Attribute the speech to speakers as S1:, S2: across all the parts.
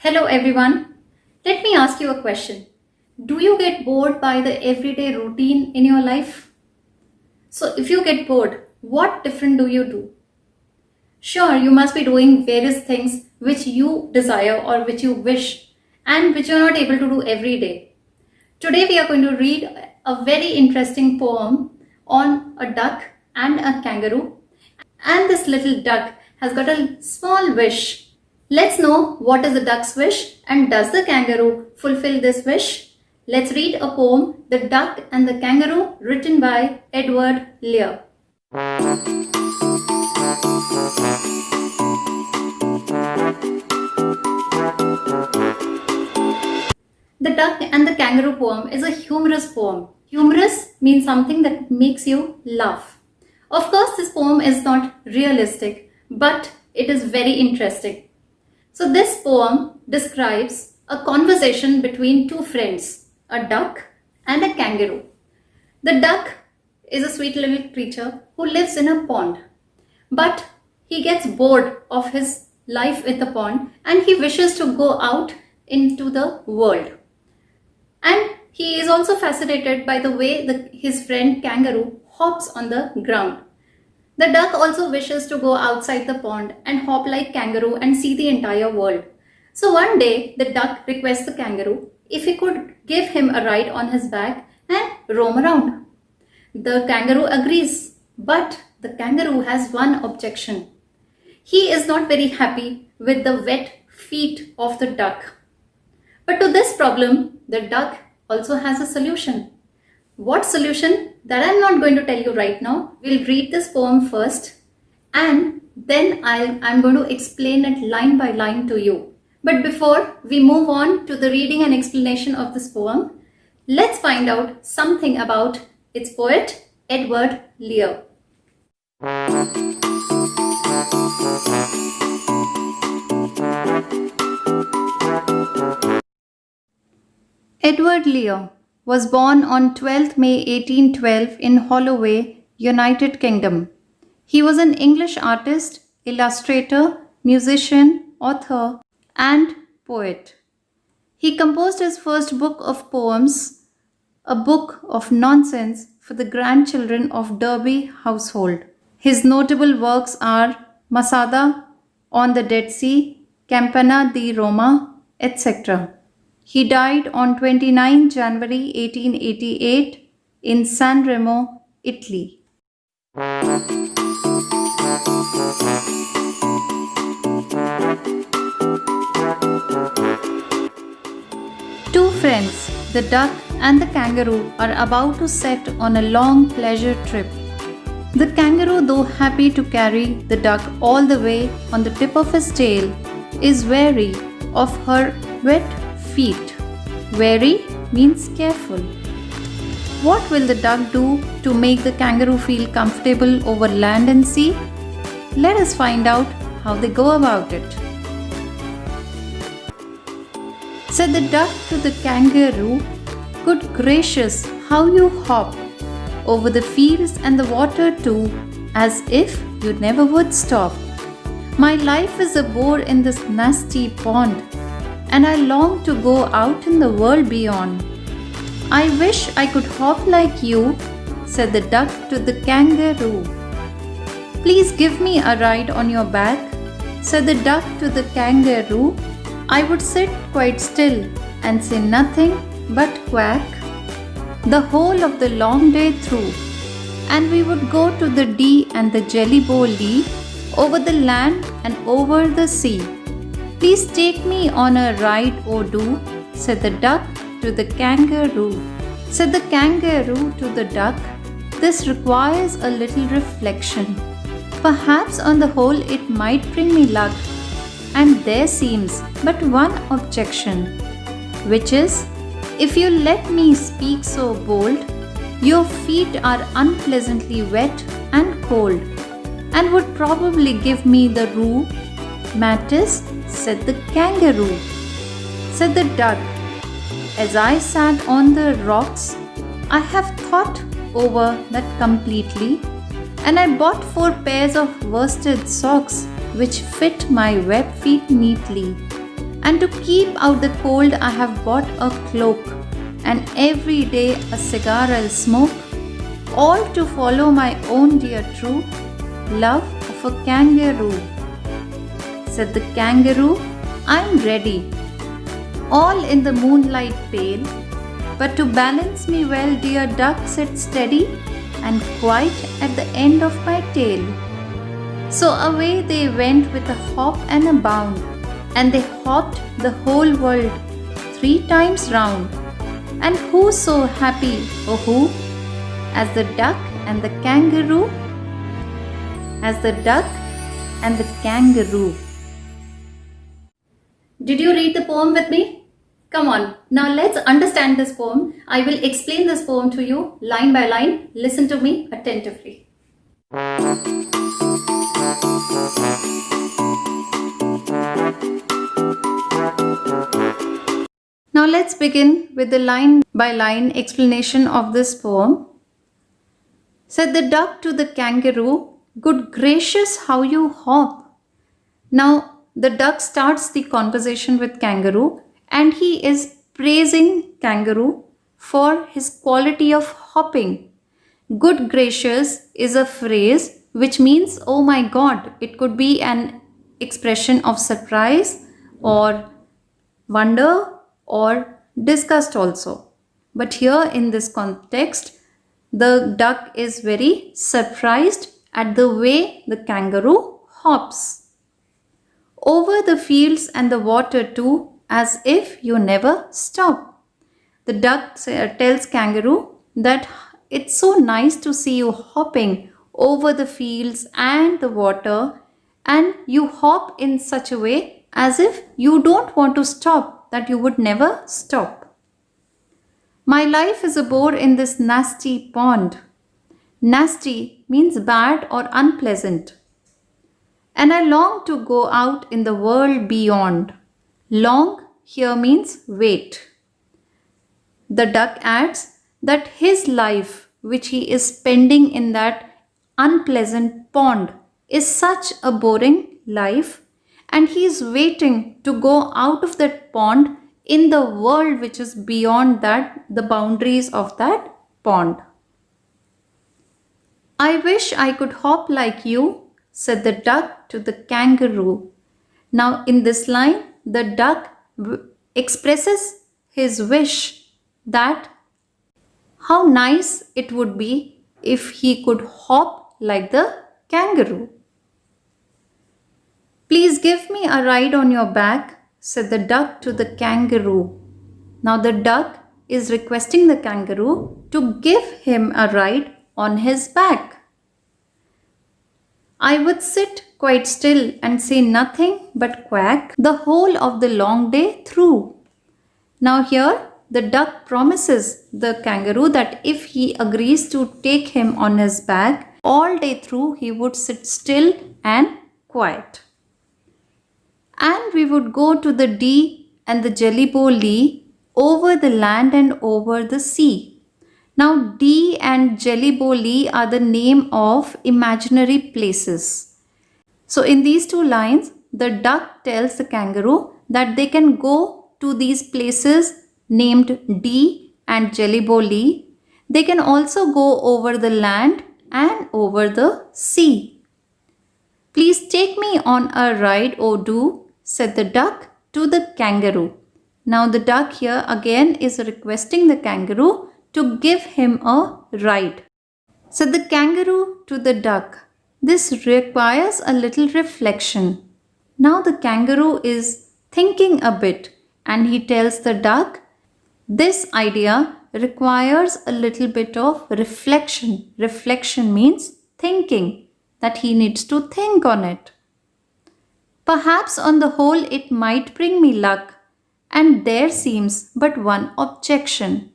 S1: Hello everyone. Let me ask you a question. Do you get bored by the everyday routine in your life? So if you get bored, what different do you do? Sure, you must be doing various things which you desire or which you wish and which you are not able to do every day. Today we are going to read a very interesting poem on a duck and a kangaroo. And this little duck has got a small wish. Let's know what is the duck's wish and does the kangaroo fulfill this wish? Let's read a poem, The Duck and the Kangaroo, written by Edward Lear. The Duck and the Kangaroo poem is a humorous poem. Humorous means something that makes you laugh. Of course, this poem is not realistic, but it is very interesting. So this poem describes a conversation between two friends, a duck and a kangaroo. The duck is a sweet little creature who lives in a pond, but he gets bored of his life in the pond and he wishes to go out into the world. And he is also fascinated by the way his friend kangaroo hops on the ground. The duck also wishes to go outside the pond and hop like kangaroo and see the entire world. So one day the duck requests the kangaroo if he could give him a ride on his back and roam around. The kangaroo agrees, but the kangaroo has one objection. He is not very happy with the wet feet of the duck. But to this problem, the duck also has a solution. What solution? That I'm not going to tell you right now. We'll read this poem first and then I'm going to explain it line by line to you. But before we move on to the reading and explanation of this poem, let's find out something about its poet, Edward Lear. Edward Lear was born on 12th May 1812 in Holloway, United Kingdom. He was an English artist, illustrator, musician, author, and poet. He composed his first book of poems, a book of nonsense for the grandchildren of Derby household. His notable works are Masada, On the Dead Sea, Campana di Roma, etc. He died on 29 January 1888 in San Remo, Italy. Two friends, the duck and the kangaroo, are about to set on a long pleasure trip. The kangaroo, though happy to carry the duck all the way on the tip of his tail, is wary of her wet feet. Wary means careful. What will the duck do to make the kangaroo feel comfortable over land and sea? Let us find out how they go about it. Said the duck to the kangaroo, "Good gracious, how you hop over the fields and the water too, as if you never would stop. My life is a bore in this nasty pond, and I long to go out in the world beyond. I wish I could hop like you," said the duck to the kangaroo. "Please give me a ride on your back," said the duck to the kangaroo. "I would sit quite still and say nothing but quack the whole of the long day through, and we would go to the Dee and the Jelly Bowl-lee, over the land and over the sea. Please take me on a ride, oh do," said the duck to the kangaroo. Said the kangaroo to the duck, "This requires a little reflection. Perhaps on the whole it might bring me luck, and there seems but one objection, which is, if you let me speak so bold, your feet are unpleasantly wet and cold, and would probably give me the rheumatis," said the kangaroo. Said the duck, "As I sat on the rocks, I have thought over that completely, and I bought 4 pairs of worsted socks which fit my web feet neatly. And to keep out the cold, I have bought a cloak, and every day a cigar I'll smoke, all to follow my own dear true love of a kangaroo. Said the kangaroo, I'm ready, all in the moonlight pale, but to balance me well, dear duck, sit steady and quiet at the end of my tail. So away they went with a hop and a bound, and they hopped the whole world 3 times round. And who so happy, oh who, as the duck and the kangaroo? As the duck and the kangaroo. Did you read the poem with me? Come on, now let's understand this poem. I will explain this poem to you line by line. Listen to me attentively. Now let's begin with the line by line explanation of this poem. Said the duck to the kangaroo, good gracious, how you hop. Now the duck starts the conversation with kangaroo, and he is praising kangaroo for his quality of hopping. Good gracious is a phrase which means, oh my god. It could be an expression of surprise or wonder or disgust also. But here in this context, the duck is very surprised at the way the kangaroo hops. Over the fields and the water too, as if you never stop. The duck tells kangaroo that it's so nice to see you hopping over the fields and the water, and you hop in such a way as if you don't want to stop, that you would never stop. My life is a bore in this nasty pond. Nasty means bad or unpleasant. And I long to go out in the world beyond. Long here means wait. The duck adds that his life, which he is spending in that unpleasant pond, is such a boring life, and he is waiting to go out of that pond in the world which is beyond that, the boundaries of that pond. I wish I could hop like you, said the duck to the kangaroo. Now in this line, the duck expresses his wish that how nice it would be if he could hop like the kangaroo. Please give me a ride on your back, said the duck to the kangaroo. Now the duck is requesting the kangaroo to give him a ride on his back. I would sit quite still and say nothing but quack the whole of the long day through. Now here the duck promises the kangaroo that if he agrees to take him on his back, all day through he would sit still and quiet. And we would go to the Dee and the Jelly-Bo-Lee over the land and over the sea. Now Dee and Jelly-Bo-Lee are the name of imaginary places. So in these two lines, the duck tells the kangaroo that they can go to these places named Dee and Jelly-Bo-Lee. They can also go over the land and over the sea. Please take me on a ride, oh do, said the duck to the kangaroo. Now the duck here again is requesting the kangaroo to give him a ride. Said the kangaroo to the duck, this requires a little reflection. Now the kangaroo is thinking a bit, and he tells the duck, this idea requires a little bit of reflection. Reflection means thinking, that he needs to think on it. Perhaps on the whole it might bring me luck, and there seems but one objection.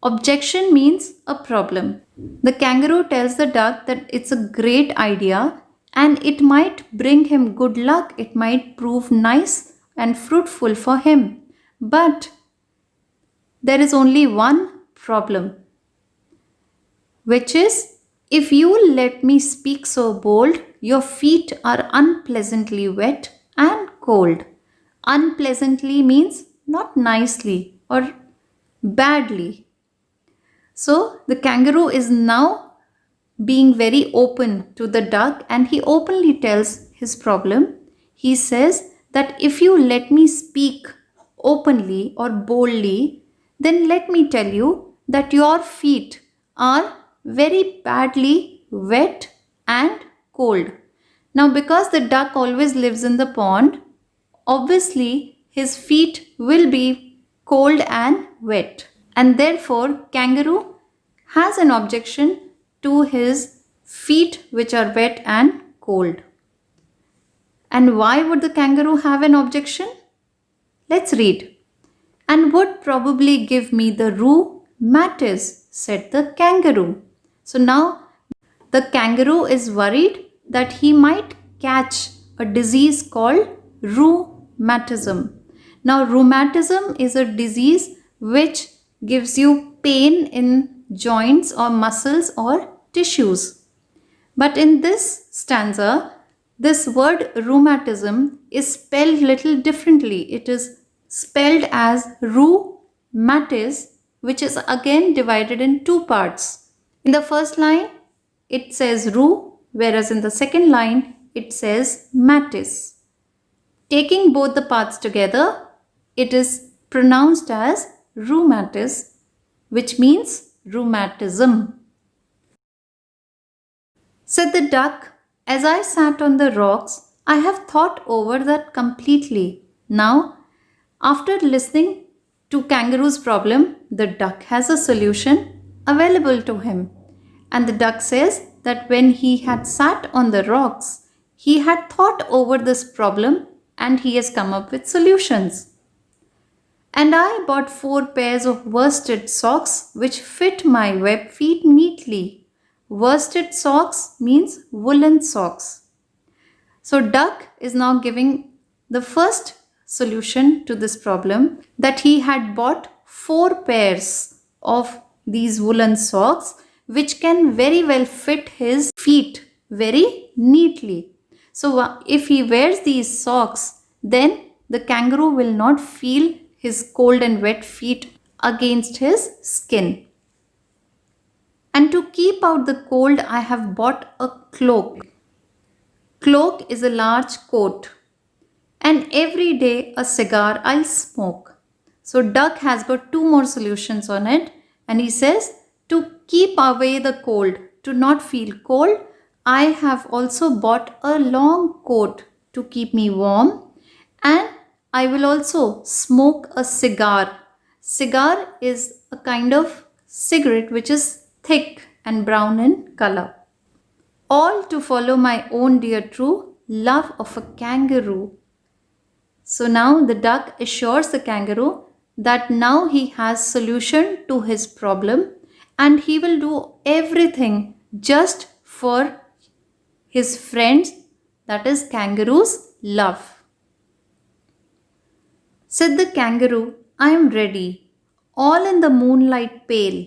S1: Objection means a problem. The kangaroo tells the duck that it's a great idea and it might bring him good luck. It might prove nice and fruitful for him. But there is only one problem, which is, if you will let me speak so bold, your feet are unpleasantly wet and cold. Unpleasantly means not nicely or badly. So the kangaroo is now being very open to the duck and he openly tells his problem. He says that if you let me speak openly or boldly, then let me tell you that your feet are very badly wet and cold. Now, because the duck always lives in the pond, obviously his feet will be cold and wet, and therefore kangaroo has an objection to his feet which are wet and cold. And why would the kangaroo have an objection? Let's read. And would probably give me the rheumatis, said the kangaroo. So now the kangaroo is worried that he might catch a disease called rheumatism. Now, rheumatism is a disease which gives you pain in joints or muscles or tissues. But in this stanza, this word rheumatism is spelled little differently. It is spelled as rheumatis, which is again divided in two parts. In the first line, it says rhu, whereas in the second line, it says matis. Taking both the parts together, it is pronounced as rheumatis, which means rheumatism. Said the duck, as I sat on the rocks, I have thought over that completely. Now, after listening to kangaroo's problem, the duck has a solution available to him. And the duck says that when he had sat on the rocks, he had thought over this problem and he has come up with solutions. And I bought 4 pairs of worsted socks which fit my web feet neatly. Worsted socks means woolen socks. So duck is now giving the first solution to this problem, that he had bought 4 pairs of these woolen socks which can very well fit his feet very neatly. So if he wears these socks, then the kangaroo will not feel his cold and wet feet against his skin. And to keep out the cold, I have bought a cloak. Cloak is a large coat. And every day a cigar I'll smoke. So duck has got 2 more solutions on it. And he says, to keep away the cold, to not feel cold, I have also bought a long coat to keep me warm. And I will also smoke a cigar. Cigar is a kind of cigarette which is thick and brown in color. All to follow my own dear true love of a kangaroo. So now the duck assures the kangaroo that now he has solution to his problem and he will do everything just for his friends, that is kangaroo's love. Said the kangaroo, I am ready, all in the moonlight pale.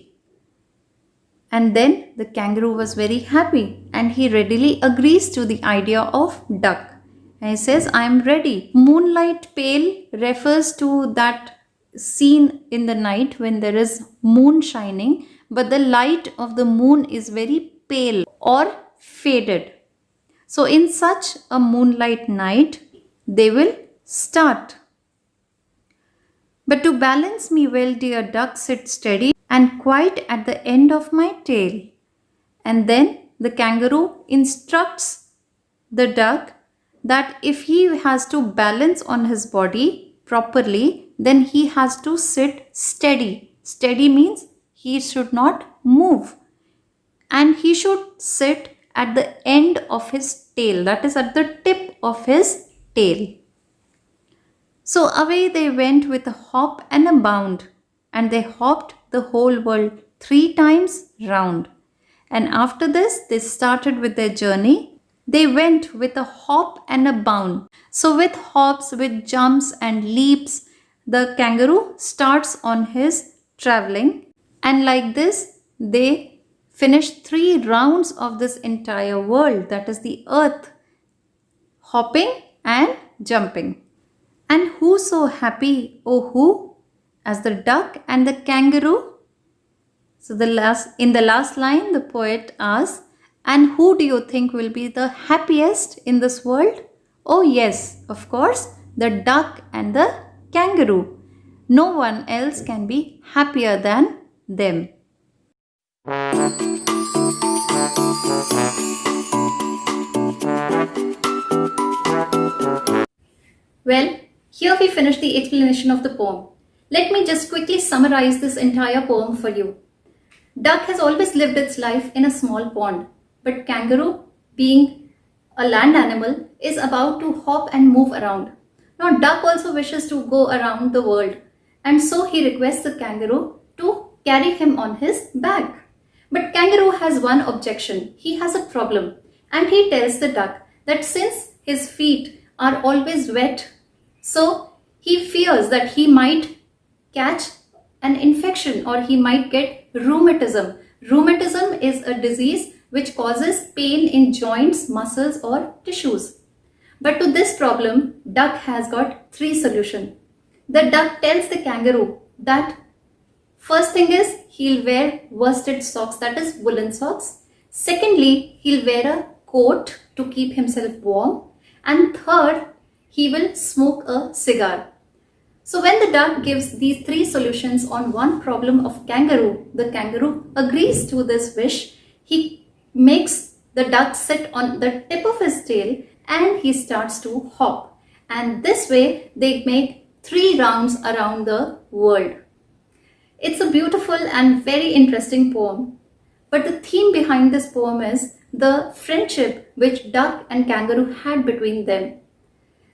S1: And then the kangaroo was very happy and he readily agrees to the idea of duck. And he says, I am ready. Moonlight pale refers to that scene in the night when there is moon shining, but the light of the moon is very pale or faded. So in such a moonlight night, they will start. But to balance me well, dear duck, sit steady and quite at the end of my tail. And then the kangaroo instructs the duck that if he has to balance on his body properly, then he has to sit steady. Steady means he should not move. And he should sit at the end of his tail, that is at the tip of his tail. So away they went with a hop and a bound, and they hopped the whole world 3 times round. And after this, they started with their journey. They went with a hop and a bound. So with hops, with jumps and leaps, the kangaroo starts on his traveling. And like this, they finished 3 rounds of this entire world, that is the earth, hopping and jumping. And who so happy, oh who, as the duck and the kangaroo? So in the last line, the poet asks, and who do you think will be the happiest in this world? Oh yes, of course, the duck and the kangaroo. No one else can be happier than them. Well, here we finish the explanation of the poem. Let me just quickly summarize this entire poem for you. Duck has always lived its life in a small pond, but kangaroo, being a land animal, is about to hop and move around. Now, duck also wishes to go around the world, and so he requests the kangaroo to carry him on his back. But kangaroo has one objection. He has a problem, and he tells the duck that since his feet are always wet, so he fears that he might catch an infection or he might get rheumatism. Rheumatism is a disease which causes pain in joints, muscles or tissues. But to this problem, duck has got 3 solutions. The duck tells the kangaroo that first thing is he'll wear worsted socks, that is woolen socks. Secondly, he'll wear a coat to keep himself warm. And third, he will smoke a cigar. So when the duck gives these 3 solutions on one problem of kangaroo, the kangaroo agrees to this wish. He makes the duck sit on the tip of his tail and he starts to hop. And this way they make 3 rounds around the world. It's a beautiful and very interesting poem. But the theme behind this poem is the friendship which duck and kangaroo had between them.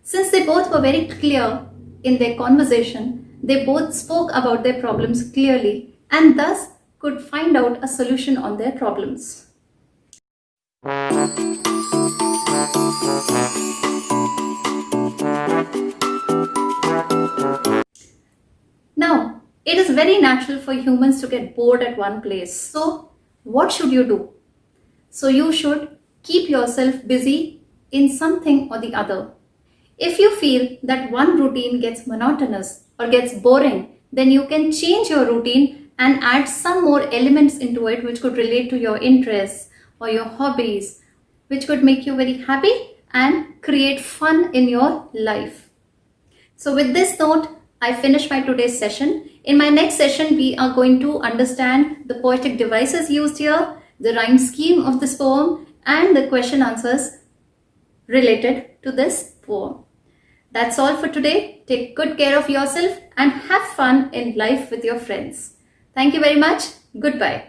S1: Since they both were very clear in their conversation, they both spoke about their problems clearly and thus could find out a solution on their problems. Now, it is very natural for humans to get bored at one place. So, what should you do? So, you should keep yourself busy in something or the other. If you feel that one routine gets monotonous or gets boring, then you can change your routine and add some more elements into it which could relate to your interests or your hobbies, which could make you very happy and create fun in your life. So with this note, I finish my today's session. In my next session, we are going to understand the poetic devices used here, the rhyme scheme of this poem, and the question answers related to this poem. That's all for today. Take good care of yourself and have fun in life with your friends. Thank you very much. Goodbye.